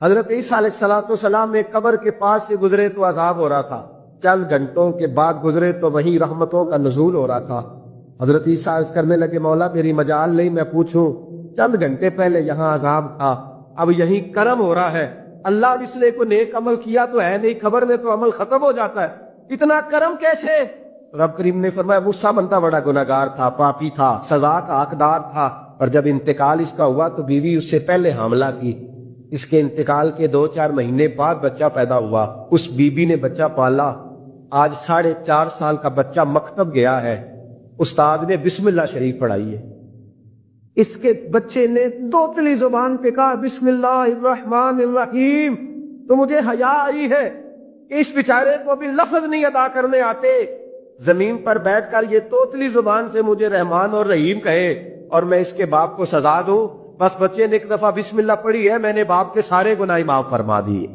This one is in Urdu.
حضرت عیسیٰ علیہ السلام ایک قبر کے پاس سے گزرے تو عذاب ہو رہا تھا، چند گھنٹوں کے بعد گزرے تو وہیں رحمتوں کا نزول ہو رہا تھا۔ حضرت عیسیٰ عرض کرنے لگے مولا میری مجال نہیں میں پوچھوں، چند گھنٹے پہلے یہاں عذاب تھا، اب یہیں کرم ہو رہا ہے، اللہ جس نے کوئی نیک عمل کیا تو ہے نہیں، خبر میں تو عمل ختم ہو جاتا ہے، اتنا کرم کیسے؟ رب کریم نے فرمایا موسیٰ بندہ بڑا گناہگار تھا، پاپی تھا، سزا کا حقدار تھا، اور جب انتقال اس کا ہوا تو بیوی اس سے پہلے حاملہ کی، اس کے انتقال کے 2-4 مہینے بعد بچہ پیدا ہوا، اس بی بی نے بچہ پالا، آج 4.5 سال کا بچہ مکتب گیا ہے، استاد نے بسم اللہ شریف پڑھائی ہے، اس کے بچے نے توتلی زبان پہ کہا بسم اللہ الرحمن الرحیم، تو مجھے حیا آئی ہے کہ اس بیچارے کو بھی لفظ نہیں ادا کرنے آتے، زمین پر بیٹھ کر یہ توتلی زبان سے مجھے رحمان اور رحیم کہے اور میں اس کے باپ کو سزا دوں، بس بچے نے ایک دفعہ بسم اللہ پڑھی ہے، میں نے باپ کے سارے گناہ معاف فرما دیے۔